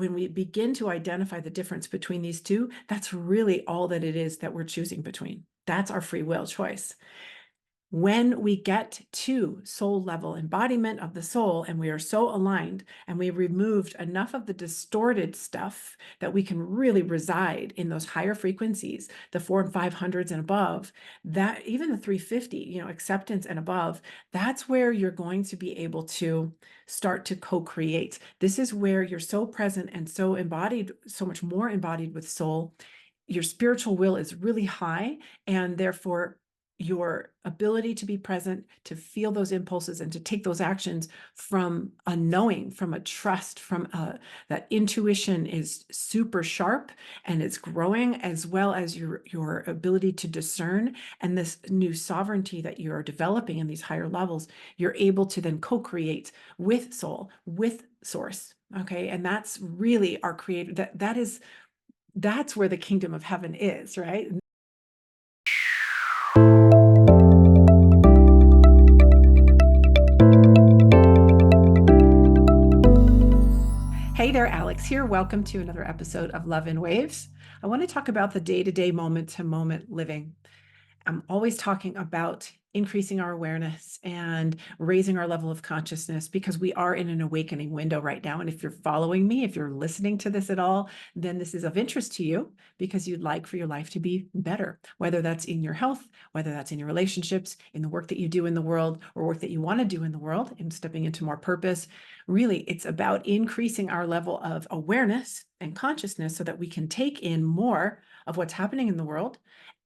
when we begin to identify the difference between these two, that's really all that it is that we're choosing between. That's our free will choice. When we get to soul level embodiment of the soul, and we are so aligned, and we removed enough of the distorted stuff that we can really reside in those higher frequencies, the 400 and 500s and above, that even the 350, acceptance and above, that's where you're going to be able to start to co-create. This is where you're so present and so embodied, so much more embodied with soul. Your spiritual will is really high, and therefore your ability to be present, to feel those impulses and to take those actions from a knowing, from a trust, from that intuition is super sharp and it's growing, as well as your ability to discern and this new sovereignty that you're developing in these higher levels. You're able to then co-create with soul, with source. Okay. And that's really our creator. That's where the kingdom of heaven is, right? Hey there, Alix here. Welcome to another episode of Love in Waves. I want to talk about the day-to-day, moment-to-moment living. I'm always talking about increasing our awareness and raising our level of consciousness, because we are in an awakening window right now. And if you're following me, if you're listening to this at all, then this is of interest to you, because you'd like for your life to be better, whether that's in your health, whether that's in your relationships, in the work that you do in the world, or work that you want to do in the world, and stepping into more purpose. Really, it's about increasing our level of awareness and consciousness so that we can take in more of what's happening in the world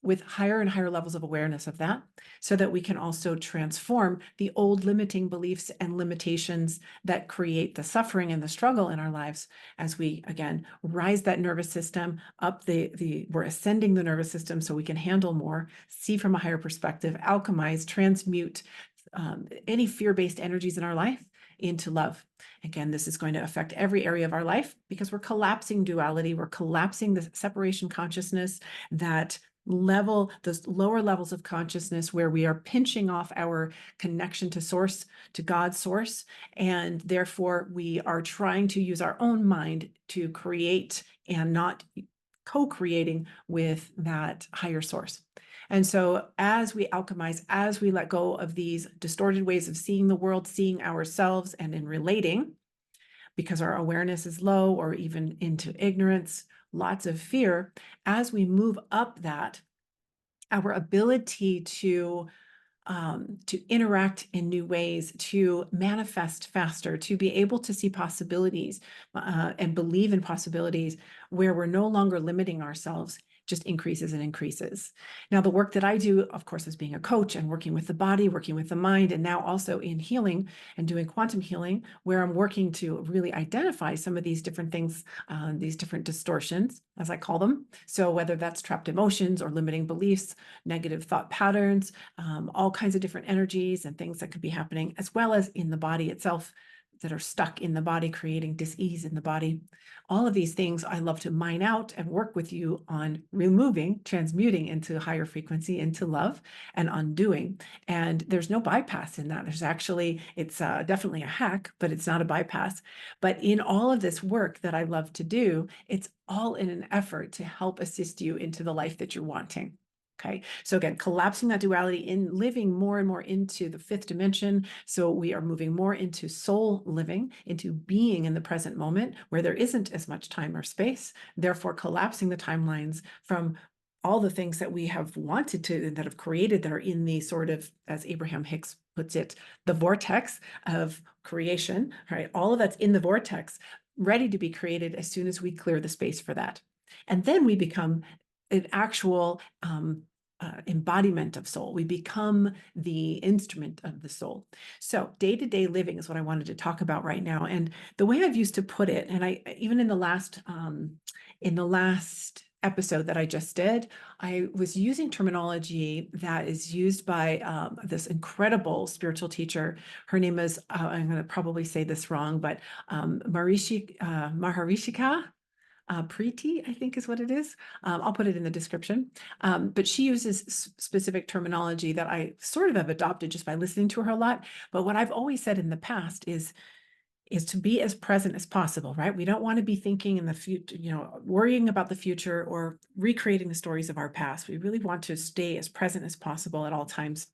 with higher and higher levels of awareness of that, so that we can also transform the old limiting beliefs and limitations that create the suffering and the struggle in our lives, as we, again, rise that nervous system up. We're ascending the nervous system so we can handle more, see from a higher perspective, alchemize, transmute any fear-based energies in our life into love. Again, this is going to affect every area of our life, because we're collapsing duality, we're collapsing the separation consciousness, that level, those lower levels of consciousness where we are pinching off our connection to source, to God's source, and therefore we are trying to use our own mind to create and not co-creating with that higher source. And so as we alchemize, as we let go of these distorted ways of seeing the world, seeing ourselves, and in relating, because our awareness is low or even into ignorance, lots of fear, as we move up that, our ability to interact in new ways, to manifest faster, to be able to see possibilities and believe in possibilities where we're no longer limiting ourselves, just increases and increases. Now, the work that I do, of course, is being a coach and working with the body, working with the mind, and now also in healing and doing quantum healing, where I'm working to really identify some of these different things, these different distortions, as I call them. So whether that's trapped emotions or limiting beliefs, negative thought patterns, all kinds of different energies and things that could be happening, as well as in the body itself, that are stuck in the body, creating dis-ease in the body. All of these things I love to mine out and work with you on removing, transmuting into higher frequency, into love, and undoing. And there's no bypass in that. There's actually, it's definitely a hack, but it's not a bypass. But in all of this work that I love to do, it's all in an effort to help assist you into the life that you're wanting. Okay, so again, collapsing that duality, in living more and more into the fifth dimension. So we are moving more into soul living, into being in the present moment where there isn't as much time or space, therefore collapsing the timelines from all the things that we have wanted to, that have created, that are in the sort of, as Abraham Hicks puts it, the vortex of creation, right? All of that's in the vortex, ready to be created as soon as we clear the space for that. And then we become an actual embodiment of soul. We become the instrument of the soul. So day-to-day living is what I wanted to talk about right now. And the way I've used to put it, and I even in the last episode that I just did, I was using terminology that is used by this incredible spiritual teacher. Her name is, I'm going to probably say this wrong, but Maharishika Preeti, I think is what it is. I'll put it in the description. But she uses specific terminology that I sort of have adopted just by listening to her a lot. But what I've always said in the past is, is to be as present as possible, right? We don't want to be thinking in the future, worrying about the future or recreating the stories of our past. We really want to stay as present as possible at all times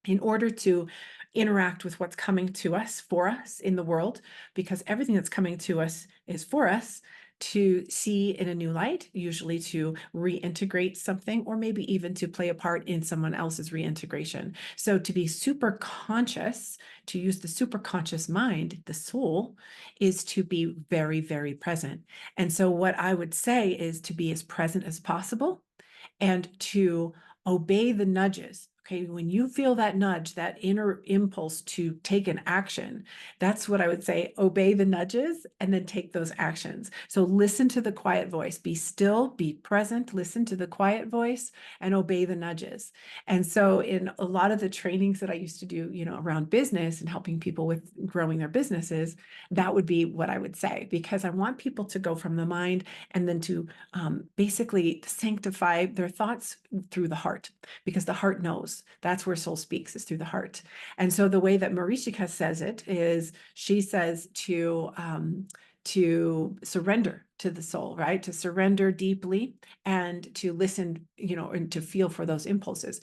in order to interact with what's coming to us, for us in the world, because everything that's coming to us is for us to see in a new light, usually to reintegrate something, or maybe even to play a part in someone else's reintegration. So to be super conscious, to use the super conscious mind, the soul, is to be very, very present. And so what I would say is to be as present as possible and to obey the nudges. Okay, when you feel that nudge, that inner impulse to take an action, that's what I would say, obey the nudges and then take those actions. So listen to the quiet voice, be still, be present, listen to the quiet voice and obey the nudges. And so in a lot of the trainings that I used to do, around business and helping people with growing their businesses, that would be what I would say, because I want people to go from the mind and then to basically sanctify their thoughts through the heart, because the heart knows. That's where soul speaks, is through the heart. And so the way that Marishika says it is, she says to surrender to the soul, right? To surrender deeply and to listen, and to feel for those impulses.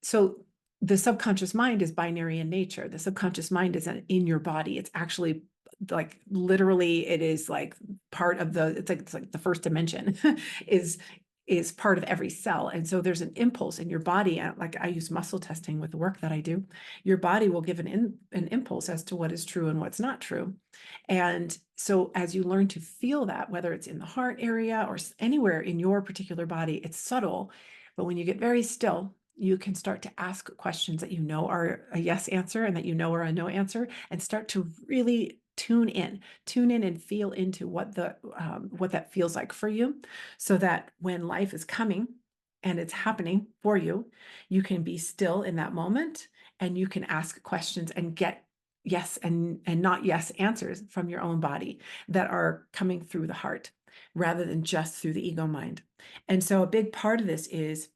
So the subconscious mind is binary in nature. The subconscious mind isn't in your body. It's actually like literally it is like part of it's like the first dimension is part of every cell. And so there's an impulse in your body. Like I use muscle testing with the work that I do. Your body will give an impulse as to what is true and what's not true. And so as you learn to feel that, whether it's in the heart area or anywhere in your particular body, it's subtle. But when you get very still, you can start to ask questions that are a yes answer and that are a no answer, and start to really tune in and feel into what that feels like for you, so that when life is coming and it's happening for you, you can be still in that moment and you can ask questions and get yes and not yes answers from your own body that are coming through the heart rather than just through the ego mind. And so a big part of this is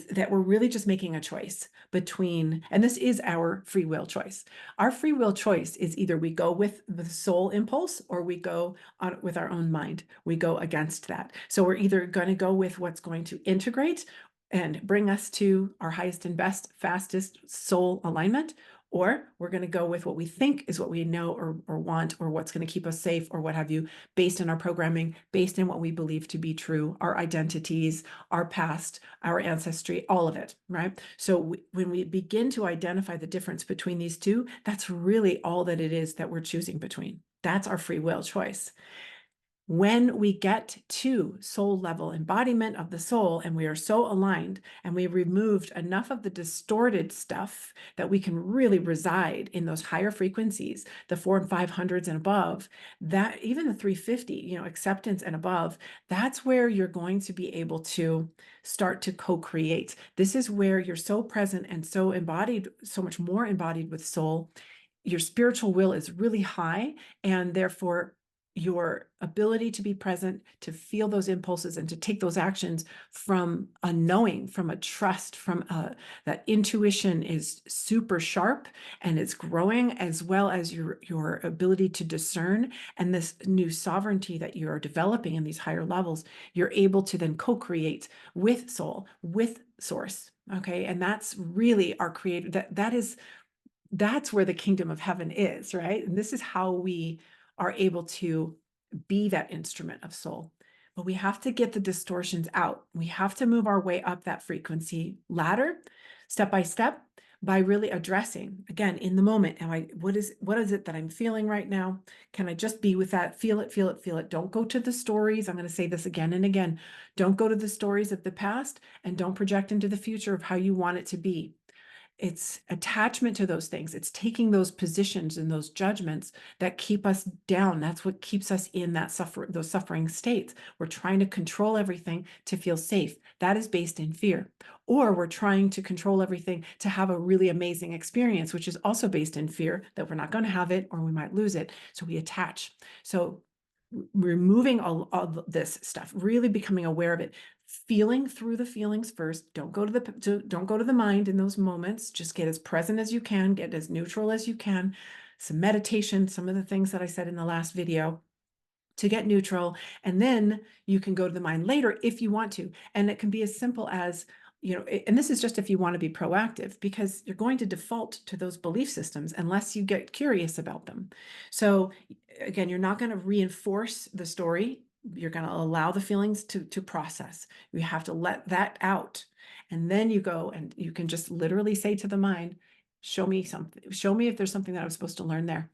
that we're really just making a choice between, and this is our free will choice. Our free will choice is either we go with the soul impulse or we go on with our own mind. We go against that. So we're either going to go with what's going to integrate and bring us to our highest and best, fastest soul alignment, or we're going to go with what we think is what we know or want, or what's going to keep us safe or what have you, based on our programming, based on what we believe to be true, our identities, our past, our ancestry, all of it, right? So when we begin to identify the difference between these two, that's really all that it is that we're choosing between. That's our free will choice. When we get to soul level embodiment of the soul and we are so aligned and we removed enough of the distorted stuff that we can really reside in those higher frequencies, the 400s and 500s and above, that even the 350, acceptance and above, that's where you're going to be able to start to co-create. This is where you're so present and so embodied, so much more embodied with soul. Your spiritual will is really high, and therefore your ability to be present, to feel those impulses and to take those actions from a knowing, from a trust, from that intuition is super sharp and it's growing, as well as your ability to discern and this new sovereignty that you're developing in these higher levels. You're able to then co-create with soul, with source. Okay. And that's really our creator. That's where the kingdom of heaven is, right? And this is how we are able to be that instrument of soul. But we have to get the distortions out. We have to move our way up that frequency ladder, step by step, by really addressing, again, in the moment, what is it that I'm feeling right now? Can I just be with that? Feel it, feel it, feel it. Don't go to the stories. I'm going to say this again and again. Don't go to the stories of the past, and don't project into the future of how you want it to be. It's attachment to those things. It's taking those positions and those judgments that keep us down. That's what keeps us in those suffering states. We're trying to control everything to feel safe. That is based in fear. Or we're trying to control everything to have a really amazing experience, which is also based in fear that we're not going to have it or we might lose it. So we attach. So removing all this stuff, really becoming aware of it, feeling through the feelings first. Don't go to the mind in those moments. Just get as present as you can, get as neutral as you can. some meditation, some of the things that I said in the last video, to get neutral. And then you can go to the mind later if you want to. And it can be as simple as, and this is just if you want to be proactive, because you're going to default to those belief systems unless you get curious about them. So again, you're not going to reinforce the story. You're going to allow the feelings to process. You have to let that out. And then you go and you can just literally say to the mind, show me something. Show me if there's something that I was supposed to learn there.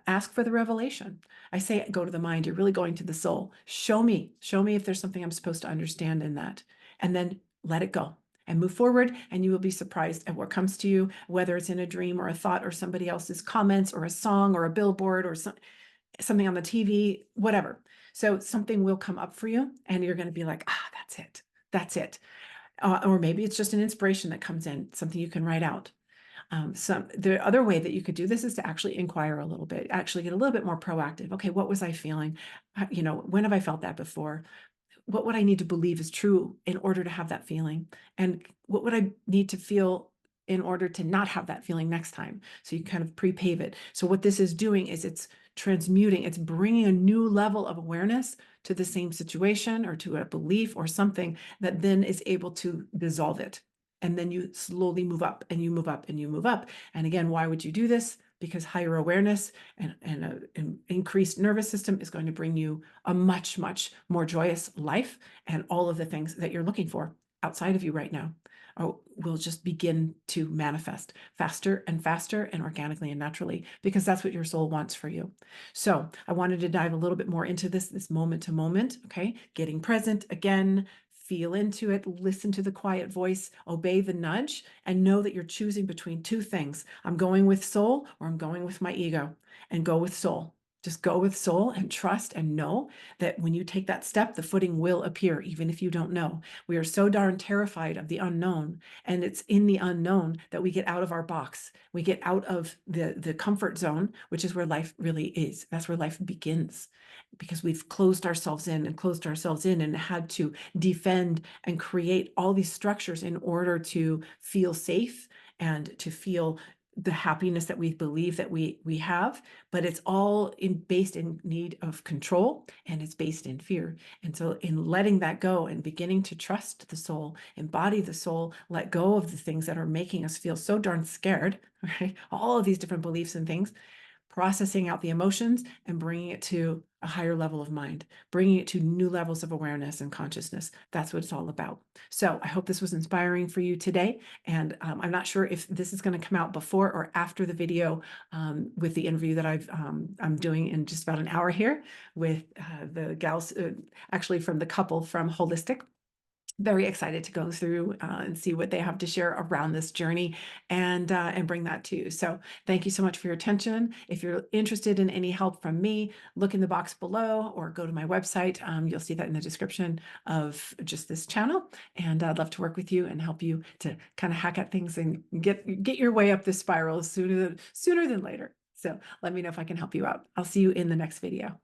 Ask for the revelation. I say, go to the mind. You're really going to the soul. Show me if there's something I'm supposed to understand in that. And then let it go and move forward. And you will be surprised at what comes to you, whether it's in a dream or a thought or somebody else's comments or a song or a billboard or something on the TV, whatever. So something will come up for you and you're going to be like, that's it. That's it. Or maybe it's just an inspiration that comes in, something you can write out. The other way that you could do this is to actually inquire a little bit, actually get a little bit more proactive. Okay, what was I feeling? When have I felt that before? What would I need to believe is true in order to have that feeling? And what would I need to feel in order to not have that feeling next time? So you kind of pre-pave it. So what this is doing is it's transmuting, it's bringing a new level of awareness to the same situation or to a belief or something that then is able to dissolve it. And then you slowly move up and you move up and you move up. And again, why would you do this? Because higher awareness and an increased nervous system is going to bring you a much, much more joyous life, and all of the things that you're looking for outside of you right now will just begin to manifest faster and faster and organically and naturally, because that's what your soul wants for you. So I wanted to dive a little bit more into this moment to moment, okay? Getting present again, feel into it, listen to the quiet voice, obey the nudge, and know that you're choosing between two things. I'm going with soul or I'm going with my ego, and go with soul. Just go with soul and trust and know that when you take that step, the footing will appear, even if you don't know. We are so darn terrified of the unknown, and it's in the unknown that we get out of our box. We get out of the comfort zone, which is where life really is. That's where life begins, because we've closed ourselves in and had to defend and create all these structures in order to feel safe and to feel the happiness that we believe that we have. But it's all based in need of control, and it's based in fear. And so in letting that go and beginning to trust the soul, embody the soul, let go of the things that are making us feel so darn scared, right? All of these different beliefs and things, processing out the emotions and bringing it to a higher level of mind, bringing it to new levels of awareness and consciousness. That's what it's all about. So I hope this was inspiring for you today. And I'm not sure if this is going to come out before or after the video with the interview that I'm doing in just about an hour here with the gals, actually from the couple from Holistic. Very excited to go through and see what they have to share around this journey and bring that to you. So thank you so much for your attention. If you're interested in any help from me, look in the box below or go to my website. You'll see that in the description of just this channel. And I'd love to work with you and help you to kind of hack at things and get your way up this spiral sooner than later. So let me know if I can help you out. I'll see you in the next video.